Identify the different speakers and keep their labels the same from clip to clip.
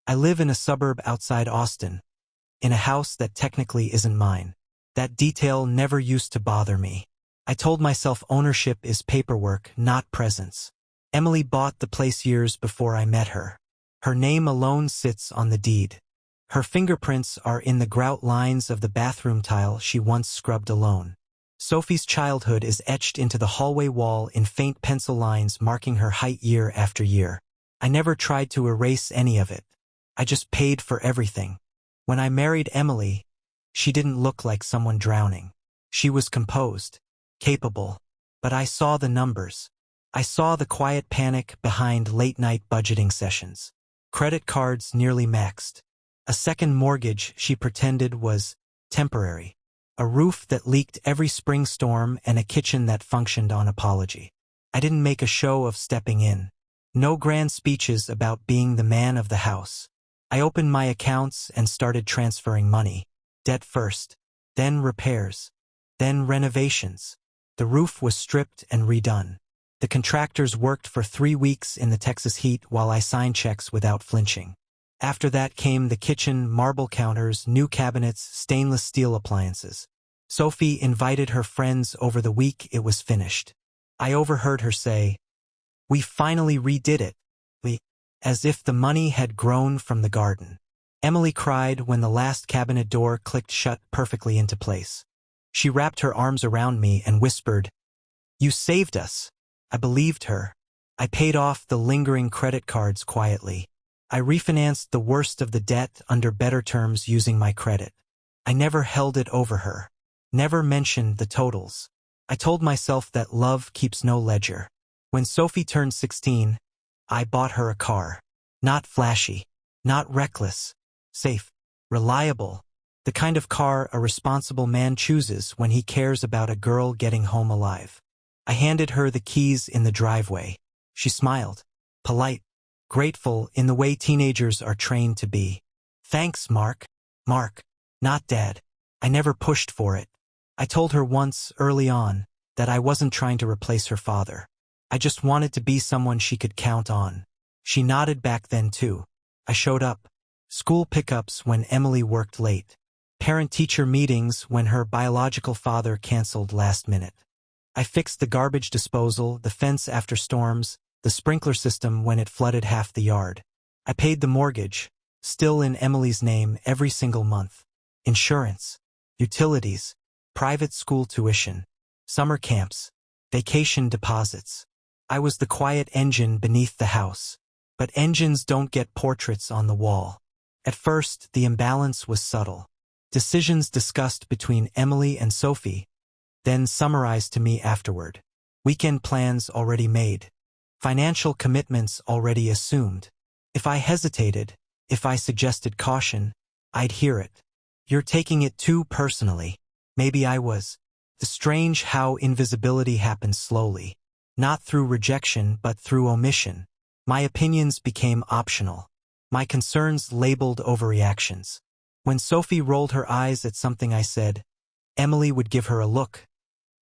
Speaker 1: I live in a suburb outside Austin, in a house that technically isn't mine. That detail never used to bother me. I told myself ownership is paperwork, not presence. Emily bought the place years before I met her. Her name alone sits on the deed. Her fingerprints are in the grout lines of the bathroom tile she once scrubbed alone. Sophie's childhood is etched into the hallway wall in faint pencil lines marking her height year after year. I never tried to erase any of it. I just paid for everything. When I married Emily, she didn't look like someone drowning. She was composed, capable. But I saw the numbers. I saw the quiet panic behind late-night budgeting sessions. Credit cards nearly maxed. A second mortgage she pretended was temporary. A roof that leaked every spring storm and a kitchen that functioned on apology. I didn't make a show of stepping in. No grand speeches about being the man of the house. I opened my accounts and started transferring money. Debt first, then repairs, then renovations. The roof was stripped and redone. The contractors worked for 3 weeks in the Texas heat while I signed checks without flinching. After that came the kitchen, marble counters, new cabinets, stainless steel appliances. Sophie invited her friends over the week it was finished. I overheard her say, "We finally redid it." As if the money had grown from the garden. Emily cried when the last cabinet door clicked shut perfectly into place. She wrapped her arms around me and whispered, "You saved us." I believed her. I paid off the lingering credit cards quietly. I refinanced the worst of the debt under better terms using my credit. I never held it over her. Never mentioned the totals. I told myself that love keeps no ledger. When Sophie turned 16, I bought her a car. Not flashy. Not reckless. Safe. Reliable. The kind of car a responsible man chooses when he cares about a girl getting home alive. I handed her the keys in the driveway. She smiled. Polite. Grateful in the way teenagers are trained to be. "Thanks, Mark." Mark. Not Dad. I never pushed for it. I told her once, early on, that I wasn't trying to replace her father. I just wanted to be someone she could count on. She nodded back then too. I showed up. School pickups when Emily worked late. Parent-teacher meetings when her biological father canceled last minute. I fixed the garbage disposal, the fence after storms, the sprinkler system when it flooded half the yard. I paid the mortgage, still in Emily's name, every single month. Insurance, utilities, private school tuition, summer camps, vacation deposits. I was the quiet engine beneath the house. But engines don't get portraits on the wall. At first, the imbalance was subtle. Decisions discussed between Emily and Sophie, then summarized to me afterward. Weekend plans already made. Financial commitments already assumed. If I hesitated, if I suggested caution, I'd hear it. "You're taking it too personally." Maybe I was. The strange how invisibility happens slowly. Not through rejection, but through omission. My opinions became optional. My concerns labeled overreactions. When Sophie rolled her eyes at something I said, Emily would give her a look,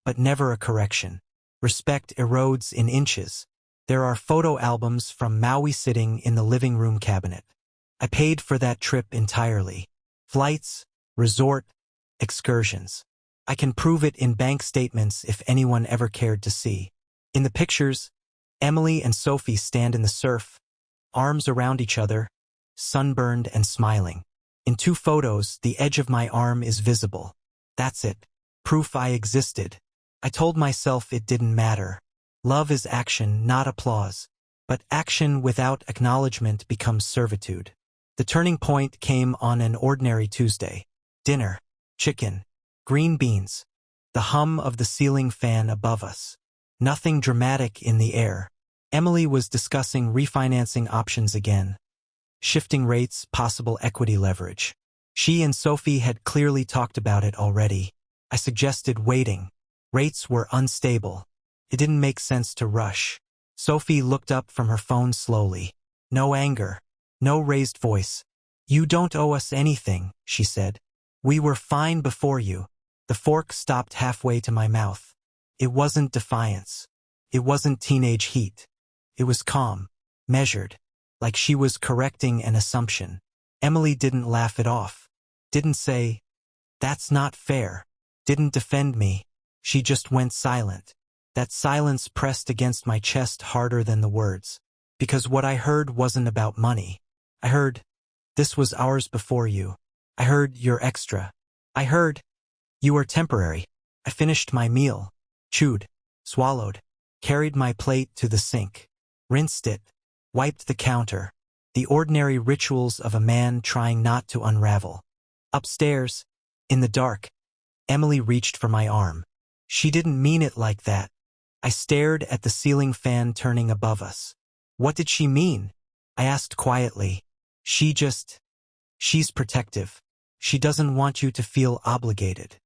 Speaker 1: but never a correction. Respect erodes in inches. There are photo albums from Maui sitting in the living room cabinet. I paid for that trip entirely. Flights, resort, excursions. I can prove it in bank statements if anyone ever cared to see. In the pictures, Emily and Sophie stand in the surf, arms around each other, sunburned and smiling. In 2 photos, the edge of my arm is visible. That's it. Proof I existed. I told myself it didn't matter. Love is action, not applause. But action without acknowledgement becomes servitude. The turning point came on an ordinary Tuesday. Dinner, chicken, green beans, the hum of the ceiling fan above us. Nothing dramatic in the air. Emily was discussing refinancing options again. Shifting rates, possible equity leverage. She and Sophie had clearly talked about it already. I suggested waiting. Rates were unstable. It didn't make sense to rush. Sophie looked up from her phone slowly. No anger. No raised voice. "You don't owe us anything," she said. "We were fine before you." The fork stopped halfway to my mouth. It wasn't defiance. It wasn't teenage heat. It was calm, measured. like she was correcting an assumption. Emily didn't laugh it off. Didn't say, "That's not fair." Didn't defend me. She just went silent. That silence pressed against my chest harder than the words. Because what I heard wasn't about money. I heard, "This was ours before you." I heard, "You're extra." I heard, "You are temporary." I finished my meal, chewed, swallowed, carried my plate to the sink, rinsed it, wiped the counter. The ordinary rituals of a man trying not to unravel. Upstairs, in the dark, Emily reached for my arm. She didn't mean it like that. I stared at the ceiling fan turning above us. What did she mean? I asked quietly. She's protective. She doesn't want you to feel obligated.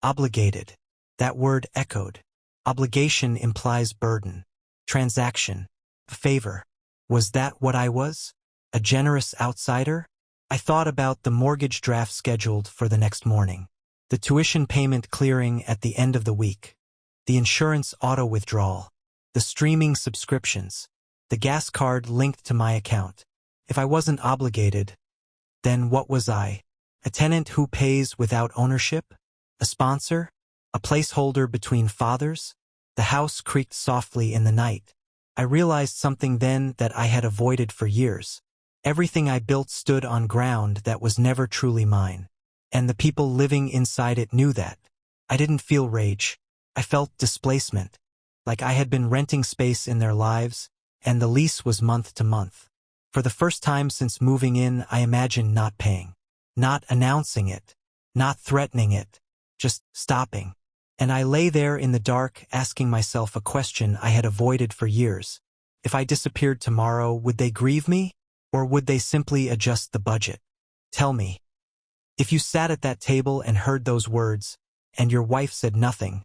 Speaker 1: Obligated. That word echoed. Obligation implies burden. Transaction. A favor. Was that what I was? A generous outsider? I thought about the mortgage draft scheduled for the next morning. The tuition payment clearing at the end of the week. The insurance auto-withdrawal. The streaming subscriptions. The gas card linked to my account. If I wasn't obligated, then what was I? A tenant who pays without ownership? A sponsor? A placeholder between fathers? The house creaked softly in the night. I realized something then that I had avoided for years. Everything I built stood on ground that was never truly mine. And the people living inside it knew that. I didn't feel rage. I felt displacement. Like I had been renting space in their lives, and the lease was month to month. For the first time since moving in, I imagined not paying. Not announcing it. Not threatening it. Just stopping. And I lay there in the dark, asking myself a question I had avoided for years. If I disappeared tomorrow, would they grieve me? Or would they simply adjust the budget? Tell me. If you sat at that table and heard those words, and your wife said nothing,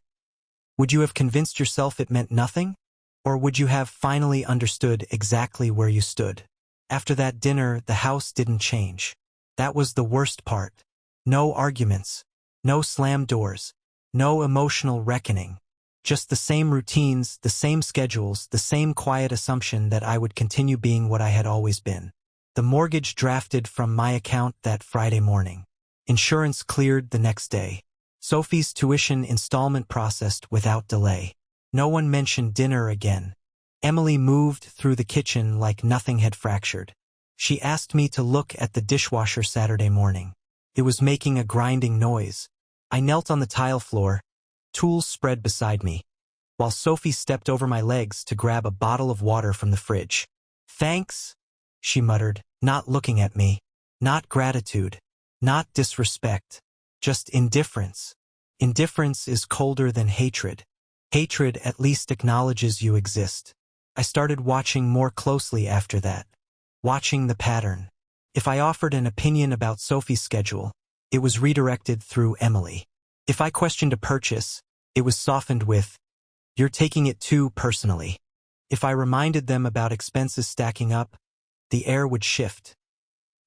Speaker 1: would you have convinced yourself it meant nothing? Or would you have finally understood exactly where you stood? After that dinner, the house didn't change. That was the worst part. No arguments. No slammed doors. No emotional reckoning. Just the same routines, the same schedules, the same quiet assumption that I would continue being what I had always been. The mortgage drafted from my account that Friday morning. Insurance cleared the next day. Sophie's tuition installment processed without delay. No one mentioned dinner again. Emily moved through the kitchen like nothing had fractured. She asked me to look at the dishwasher Saturday morning. It was making a grinding noise. I knelt on the tile floor, tools spread beside me, while Sophie stepped over my legs to grab a bottle of water from the fridge. "Thanks," she muttered, not looking at me. Not gratitude. Not disrespect. Just indifference. Indifference is colder than hatred. Hatred at least acknowledges you exist. I started watching more closely after that. Watching the pattern. If I offered an opinion about Sophie's schedule, it was redirected through Emily. If I questioned a purchase, it was softened with, "You're taking it too personally." If I reminded them about expenses stacking up, the air would shift.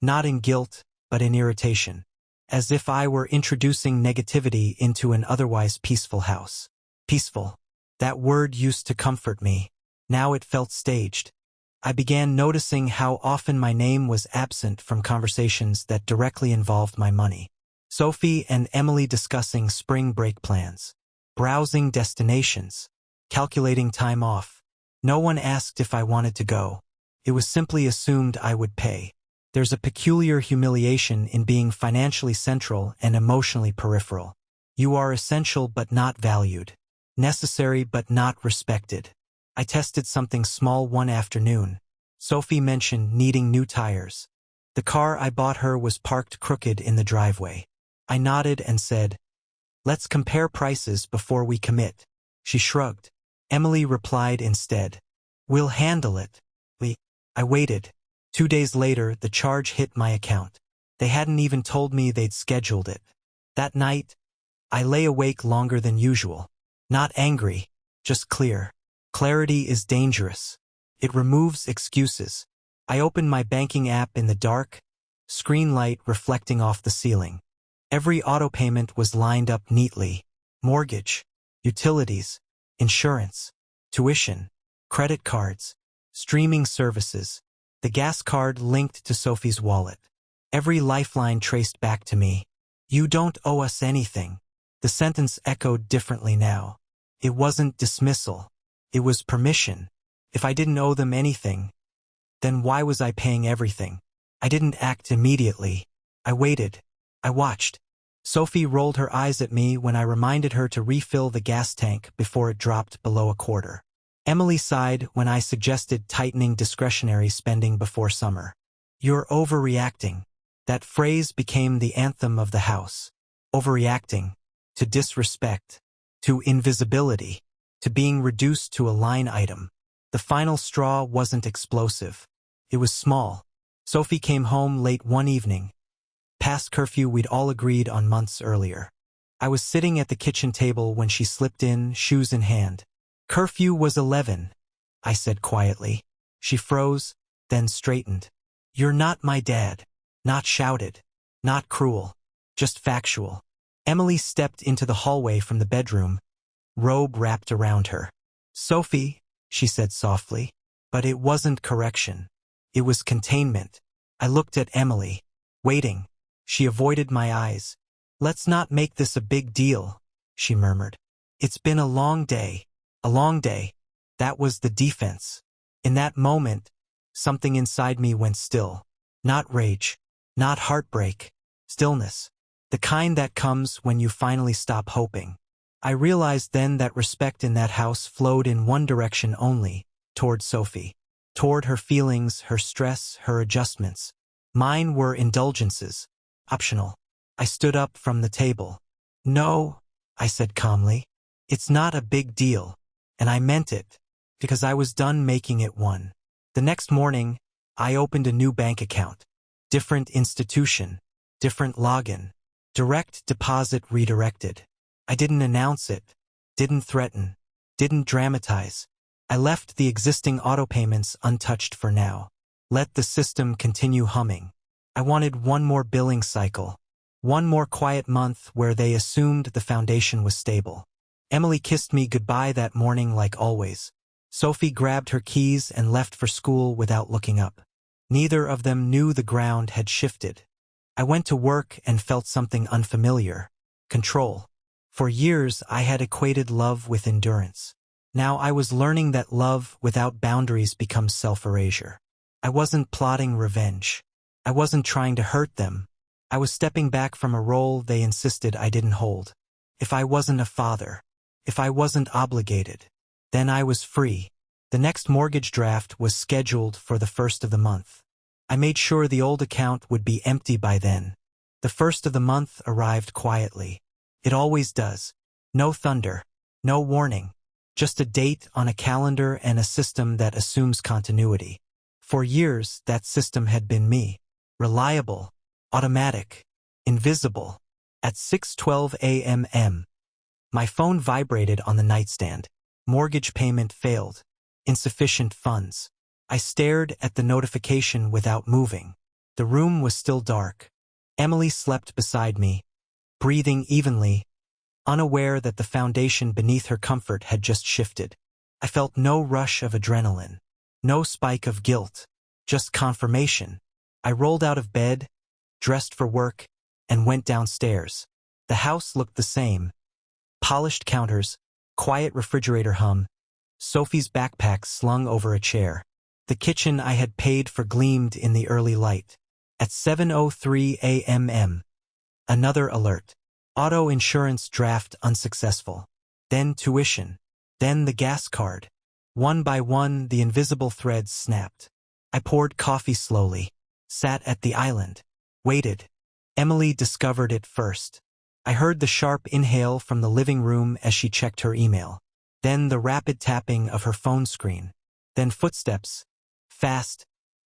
Speaker 1: Not in guilt, but in irritation. As if I were introducing negativity into an otherwise peaceful house. Peaceful. That word used to comfort me. Now it felt staged. I began noticing how often my name was absent from conversations that directly involved my money. Sophie and Emily discussing spring break plans. Browsing destinations. Calculating time off. No one asked if I wanted to go. It was simply assumed I would pay. There's a peculiar humiliation in being financially central and emotionally peripheral. You are essential but not valued. Necessary but not respected. I tested something small one afternoon. Sophie mentioned needing new tires. The car I bought her was parked crooked in the driveway. I nodded and said, "Let's compare prices before we commit." She shrugged. Emily replied instead, "We'll handle it." I waited. 2 days later, the charge hit my account. They hadn't even told me they'd scheduled it. That night, I lay awake longer than usual. Not angry, just clear. Clarity is dangerous. It removes excuses. I opened my banking app in the dark, screen light reflecting off the ceiling. Every auto payment was lined up neatly. Mortgage, utilities, insurance, tuition, credit cards, streaming services. The gas card linked to Sophie's wallet. Every lifeline traced back to me. You don't owe us anything. The sentence echoed differently now. It wasn't dismissal. It was permission. If I didn't owe them anything, then why was I paying everything? I didn't act immediately. I waited. I watched. Sophie rolled her eyes at me when I reminded her to refill the gas tank before it dropped below a quarter. Emily sighed when I suggested tightening discretionary spending before summer. You're overreacting. That phrase became the anthem of the house. Overreacting. To disrespect. To invisibility. To being reduced to a line item. The final straw wasn't explosive. It was small. Sophie came home late one evening. Past curfew we'd all agreed on months earlier. I was sitting at the kitchen table when she slipped in, shoes in hand. Curfew was 11, I said quietly. She froze, then straightened. You're not my dad. Not shouted. Not cruel. Just factual. Emily stepped into the hallway from the bedroom, robe wrapped around her. Sophie, she said softly. But it wasn't correction. It was containment. I looked at Emily, waiting. She avoided my eyes. Let's not make this a big deal, she murmured. It's been a long day. A long day. That was the defense. In that moment, something inside me went still. Not rage. Not heartbreak. Stillness. The kind that comes when you finally stop hoping. I realized then that respect in that house flowed in one direction only, toward Sophie. Toward her feelings, her stress, her adjustments. Mine were indulgences. Optional. I stood up from the table. No, I said calmly. It's not a big deal. And I meant it, because I was done making it one. The next morning, I opened a new bank account. Different institution. Different login. Direct deposit redirected. I didn't announce it. Didn't threaten. Didn't dramatize. I left the existing autopayments untouched for now. Let the system continue humming. I wanted one more billing cycle. One more quiet month where they assumed the foundation was stable. Emily kissed me goodbye that morning like always. Sophie grabbed her keys and left for school without looking up. Neither of them knew the ground had shifted. I went to work and felt something unfamiliar. Control. For years I had equated love with endurance. Now I was learning that love without boundaries becomes self-erasure. I wasn't plotting revenge. I wasn't trying to hurt them. I was stepping back from a role they insisted I didn't hold. If I wasn't a father, if I wasn't obligated, then I was free. The next mortgage draft was scheduled for the first of the month. I made sure the old account would be empty by then. The first of the month arrived quietly. It always does. No thunder. No warning. Just a date on a calendar and a system that assumes continuity. For years, that system had been me. Reliable. Automatic. Invisible. At 6:12 a.m. My phone vibrated on the nightstand. Mortgage payment failed. Insufficient funds. I stared at the notification without moving. The room was still dark. Emily slept beside me, breathing evenly, unaware that the foundation beneath her comfort had just shifted. I felt no rush of adrenaline, no spike of guilt, just confirmation. I rolled out of bed, dressed for work, and went downstairs. The house looked the same. Polished counters, quiet refrigerator hum, Sophie's backpack slung over a chair. The kitchen I had paid for gleamed in the early light. At 7:03 a.m. Another alert. Auto insurance draft unsuccessful. Then tuition. Then the gas card. One by one, the invisible threads snapped. I poured coffee slowly. Sat at the island. Waited. Emily discovered it first. I heard the sharp inhale from the living room as she checked her email. Then the rapid tapping of her phone screen. Then footsteps. Fast.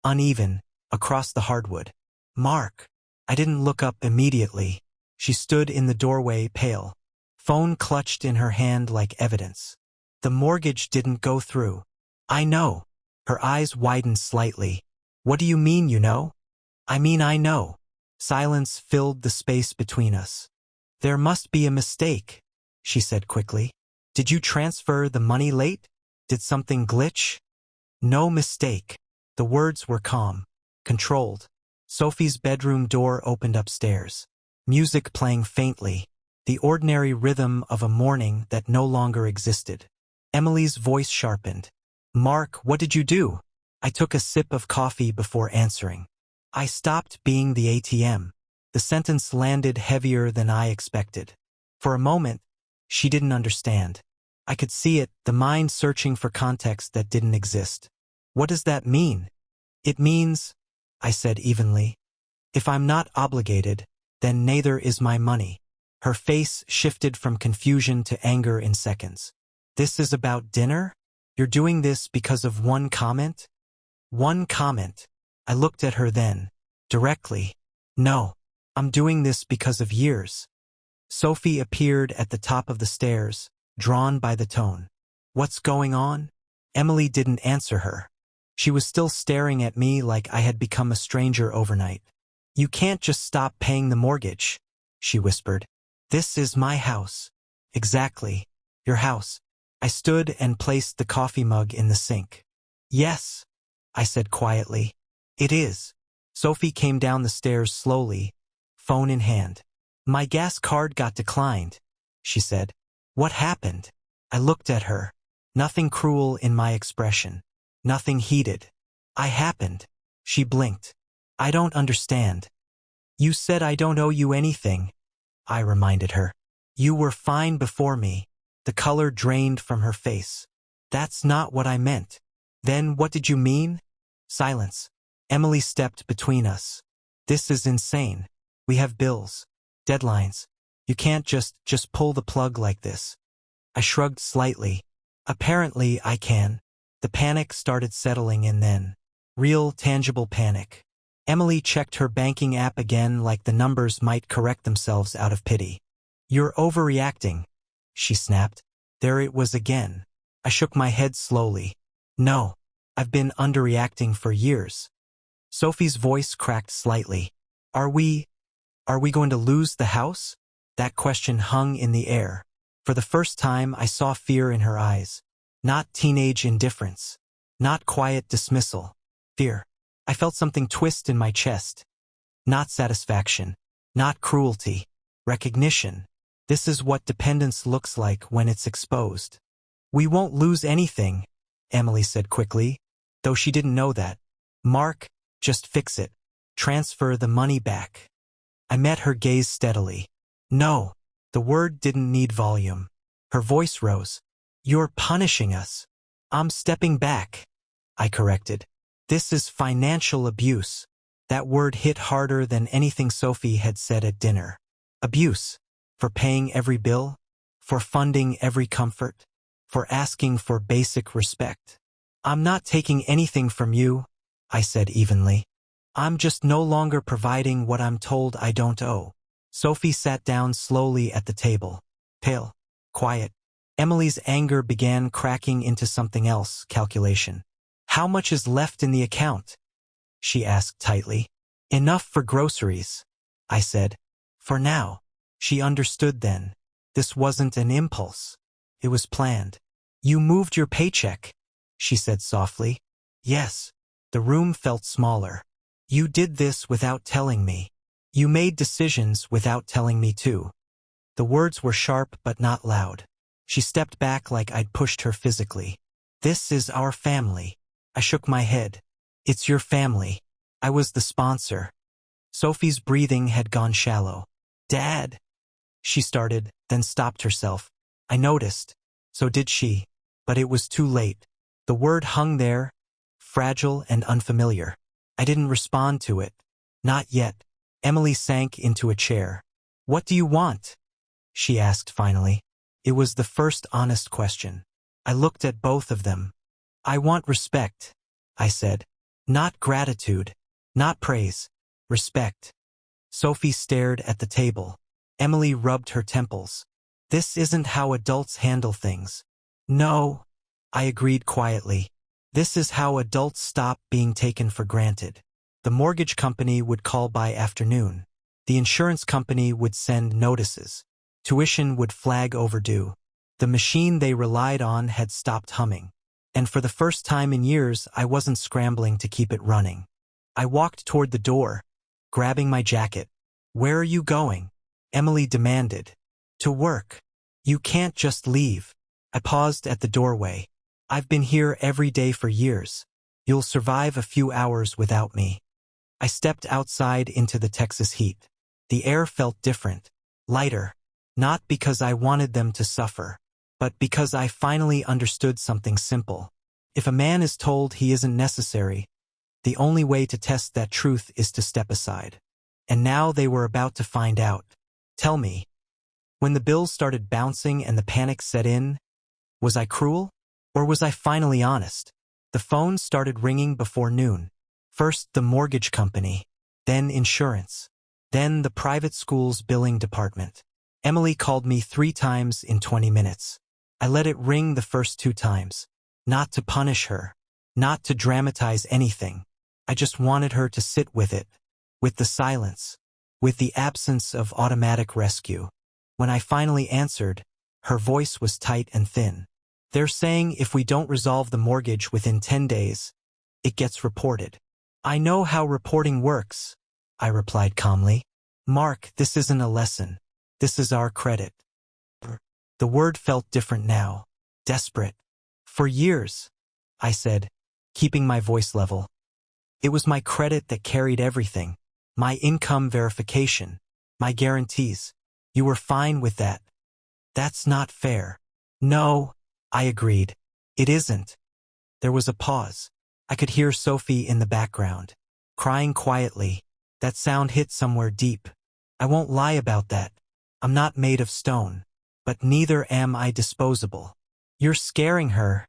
Speaker 1: Uneven. Across the hardwood. Mark. I didn't look up immediately. She stood in the doorway, pale. Phone clutched in her hand like evidence. The mortgage didn't go through. I know. Her eyes widened slightly. What do you mean, you know? I mean, I know. Silence filled the space between us. There must be a mistake, she said quickly. Did you transfer the money late? Did something glitch? No mistake. The words were calm, controlled. Sophie's bedroom door opened upstairs. Music playing faintly, the ordinary rhythm of a morning that no longer existed. Emily's voice sharpened. "Mark, what did you do?" I took a sip of coffee before answering. "I stopped being the ATM." The sentence landed heavier than I expected. For a moment, she didn't understand. I could see it, the mind searching for context that didn't exist. "What does that mean?" "It means," I said evenly, "if I'm not obligated, then neither is my money." Her face shifted from confusion to anger in seconds. "This is about dinner? You're doing this because of one comment?" "One comment." I looked at her then, directly. "No, I'm doing this because of years." Sophie appeared at the top of the stairs, drawn by the tone. "What's going on?" Emily didn't answer her. She was still staring at me like I had become a stranger overnight. "You can't just stop paying the mortgage," she whispered. "This is my house." "Exactly. Your house." I stood and placed the coffee mug in the sink. "Yes," I said quietly. "It is." Sophie came down the stairs slowly, phone in hand. "My gas card got declined," she said. "What happened?" I looked at her. Nothing cruel in my expression. Nothing heated. "I happened." She blinked. "I don't understand." "You said I don't owe you anything," I reminded her. "You were fine before me." The color drained from her face. "That's not what I meant." "Then what did you mean?" Silence. Emily stepped between us. "This is insane. We have bills. Deadlines. You can't just pull the plug like this." I shrugged slightly. "Apparently I can." The panic started settling in then. Real, tangible panic. Emily checked her banking app again like the numbers might correct themselves out of pity. "You're overreacting," she snapped. There it was again. I shook my head slowly. "No, I've been underreacting for years." Sophie's voice cracked slightly. Are we going to lose the house?" That question hung in the air. For the first time, I saw fear in her eyes. Not teenage indifference. Not quiet dismissal. Fear. I felt something twist in my chest. Not satisfaction. Not cruelty. Recognition. This is what dependence looks like when it's exposed. "We won't lose anything," Emily said quickly, though she didn't know that. "Mark, just fix it. Transfer the money back." I met her gaze steadily. "No." The word didn't need volume. Her voice rose. "You're punishing us." "I'm stepping back," I corrected. "This is financial abuse." That word hit harder than anything Sophie had said at dinner. Abuse. For paying every bill? For funding every comfort? For asking for basic respect? "I'm not taking anything from you," I said evenly. "I'm just no longer providing what I'm told I don't owe." Sophie sat down slowly at the table. Pale. Quiet. Emily's anger began cracking into something else, calculation. "How much is left in the account?" she asked tightly. "Enough for groceries," I said. "For now." She understood then. This wasn't an impulse. It was planned. "You moved your paycheck," she said softly. "Yes." The room felt smaller. "You did this without telling me. You made decisions without telling me too." The words were sharp but not loud. She stepped back like I'd pushed her physically. "This is our family." I shook my head. "It's your family." I was the sponsor. Sophie's breathing had gone shallow. "Dad," she started, then stopped herself. I noticed. So did she. But it was too late. The word hung there, fragile and unfamiliar. I didn't respond to it. Not yet. Emily sank into a chair. "What do you want?" she asked finally. It was the first honest question. I looked at both of them. "I want respect," I said. "Not gratitude. Not praise. Respect." Sophie stared at the table. Emily rubbed her temples. "This isn't how adults handle things." "No," I agreed quietly. "This is how adults stop being taken for granted." The mortgage company would call by afternoon. The insurance company would send notices. Tuition would flag overdue. The machine they relied on had stopped humming. And for the first time in years, I wasn't scrambling to keep it running. I walked toward the door, grabbing my jacket. "Where are you going?" Emily demanded. "To work. You can't just leave." I paused at the doorway. "I've been here every day for years. You'll survive a few hours without me." I stepped outside into the Texas heat. The air felt different, lighter, not because I wanted them to suffer, but because I finally understood something simple. If a man is told he isn't necessary, the only way to test that truth is to step aside. And now they were about to find out. "Tell me." When the bills started bouncing and the panic set in, was I cruel? Or was I finally honest? The phone started ringing before noon. First the mortgage company, then insurance, then the private school's billing department. Emily called me 3 times in 20 minutes. I let it ring the first 2 times. Not to punish her, not to dramatize anything. I just wanted her to sit with it, with the silence, with the absence of automatic rescue. When I finally answered, her voice was tight and thin. "They're saying if we don't resolve the mortgage within 10 days, it gets reported." "I know how reporting works," I replied calmly. "Mark, this isn't a lesson. This is our credit." The word felt different now. Desperate. "For years," I said, keeping my voice level. "It was my credit that carried everything. My income verification. My guarantees. You were fine with that." "That's not fair." "No," I agreed. "It isn't." There was a pause. I could hear Sophie in the background, crying quietly. That sound hit somewhere deep. I won't lie about that. I'm not made of stone. But neither am I disposable. "You're scaring her,"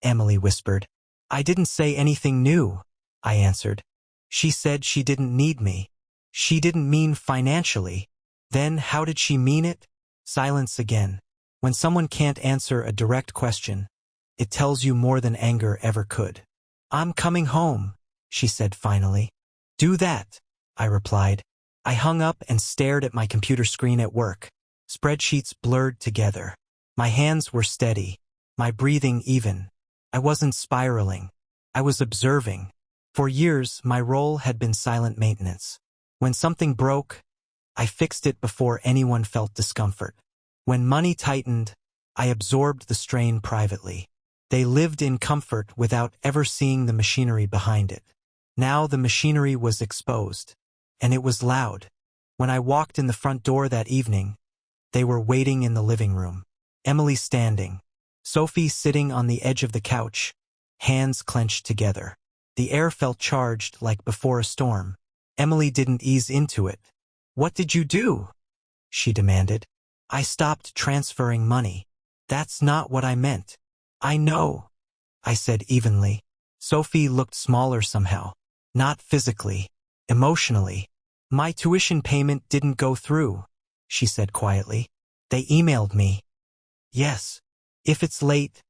Speaker 1: Emily whispered. "I didn't say anything new," I answered. "She said she didn't need me. She didn't mean financially. Then how did she mean it?" Silence again. When someone can't answer a direct question, it tells you more than anger ever could. "I'm coming home," she said finally. "Do that," I replied. I hung up and stared at my computer screen at work. Spreadsheets blurred together. My hands were steady, my breathing even. I wasn't spiraling. I was observing. For years, my role had been silent maintenance. When something broke, I fixed it before anyone felt discomfort. When money tightened, I absorbed the strain privately. They lived in comfort without ever seeing the machinery behind it. Now the machinery was exposed, and it was loud. When I walked in the front door that evening, they were waiting in the living room. Emily standing, Sophie sitting on the edge of the couch, hands clenched together. The air felt charged like before a storm. Emily didn't ease into it. "What did you do?" she demanded. "I stopped transferring money. That's not what I meant." "I know," I said evenly. Sophie looked smaller somehow. Not physically, emotionally. "My tuition payment didn't go through," she said quietly. "They emailed me." "Yes. If it's late,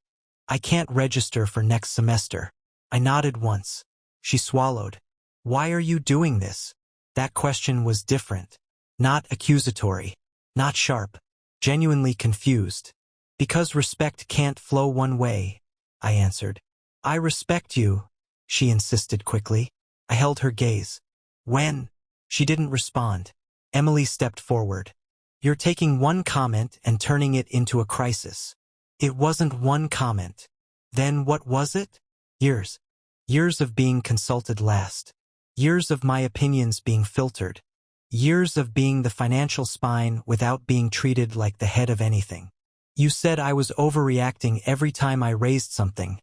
Speaker 1: I can't register for next semester." I nodded once. She swallowed. "Why are you doing this?" That question was different. Not accusatory. Not sharp. Genuinely confused. "Because respect can't flow one way," I answered. "I respect you," she insisted quickly. I held her gaze. "When?" She didn't respond. Emily stepped forward. "You're taking one comment and turning it into a crisis." "It wasn't one comment." "Then what was it?" "Years. Years of being consulted last. Years of my opinions being filtered. Years of being the financial spine without being treated like the head of anything." "You said I was overreacting every time I raised something,"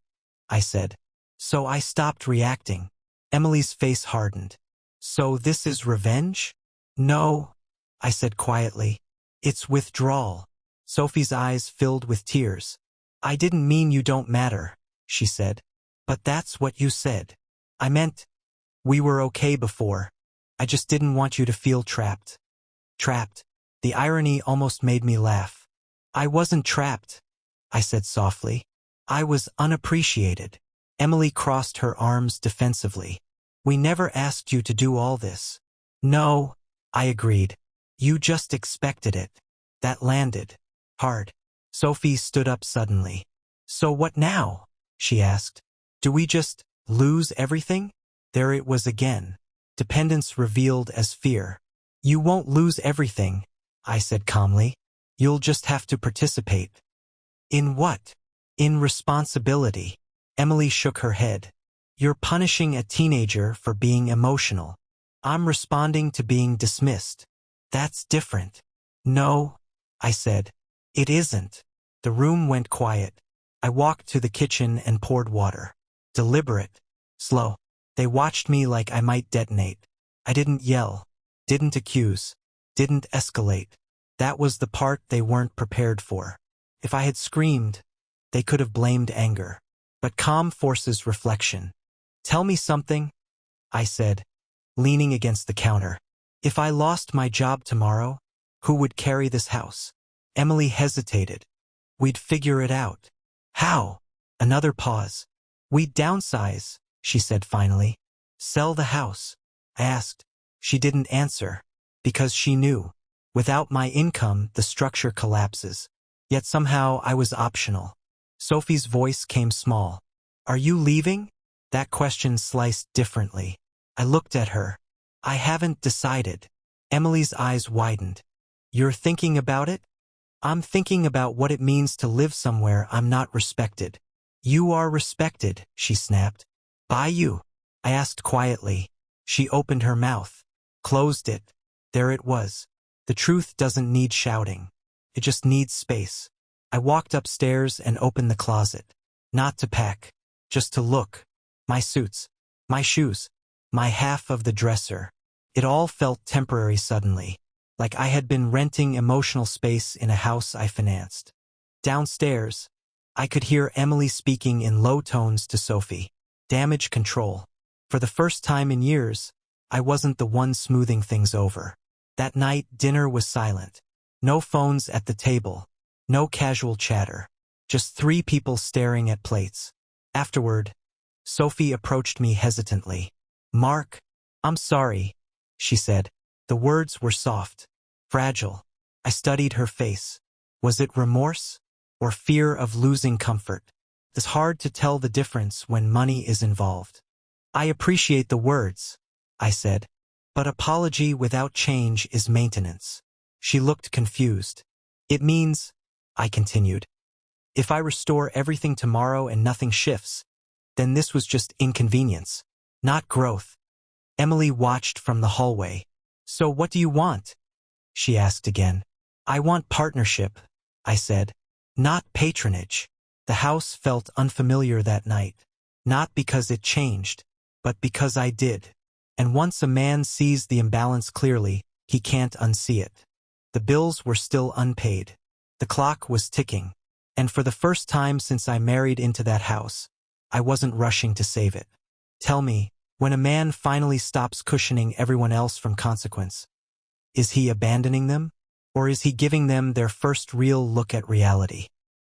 Speaker 1: I said. "So I stopped reacting." Emily's face hardened. "So this is revenge?" "No," I said quietly. "It's withdrawal." Sophie's eyes filled with tears. "I didn't mean you don't matter," she said. "But that's what you said." "I meant we were okay before. I just didn't want you to feel trapped." Trapped. The irony almost made me laugh. "I wasn't trapped," I said softly. "I was unappreciated." Emily crossed her arms defensively. "We never asked you to do all this." "No," I agreed. "You just expected it." That landed hard. Sophie stood up suddenly. "So what now?" she asked. Do we just lose everything? There it was again. Dependence revealed as fear. You won't lose everything, I said calmly. You'll just have to participate. In what? In responsibility. Emily shook her head. You're punishing a teenager for being emotional. I'm responding to being dismissed. That's different. No, I said. It isn't. The room went quiet. I walked to the kitchen and poured water. Deliberate. Slow. They watched me like I might detonate. I didn't yell. Didn't accuse. Didn't escalate. That was the part they weren't prepared for. If I had screamed, they could have blamed anger. But calm forces reflection. Tell me something, I said, leaning against the counter. If I lost my job tomorrow, who would carry this house? Emily hesitated. We'd figure it out. How? Another pause. We'd downsize, she said finally. Sell the house. I asked. She didn't answer, because she knew. Without my income, the structure collapses. Yet somehow I was optional. Sophie's voice came small. Are you leaving? That question sliced differently. I looked at her. I haven't decided. Emily's eyes widened. You're thinking about it? I'm thinking about what it means to live somewhere I'm not respected. You are respected, she snapped. By you? I asked quietly. She opened her mouth. Closed it. There it was. The truth doesn't need shouting. It just needs space. I walked upstairs and opened the closet. Not to pack. Just to look. My suits. My shoes. My half of the dresser. It all felt temporary suddenly. Like I had been renting emotional space in a house I financed. Downstairs, I could hear Emily speaking in low tones to Sophie. Damage control. For the first time in years, I wasn't the one smoothing things over. That night, dinner was silent. No phones at the table. No casual chatter. Just 3 people staring at plates. Afterward, Sophie approached me hesitantly. Mark, I'm sorry, she said. The words were soft, fragile. I studied her face. Was it remorse or fear of losing comfort? It's hard to tell the difference when money is involved. I appreciate the words, I said, but apology without change is maintenance. She looked confused. It means, I continued, if I restore everything tomorrow and nothing shifts, then this was just inconvenience, not growth. Emily watched from the hallway. So what do you want? She asked again. I want partnership, I said, not patronage. The house felt unfamiliar that night, not because it changed, but because I did. And once a man sees the imbalance clearly, he can't unsee it. The bills were still unpaid. The clock was ticking. And for the first time since I married into that house, I wasn't rushing to save it. Tell me, when a man finally stops cushioning everyone else from consequence, is he abandoning them? Or is he giving them their first real look at reality?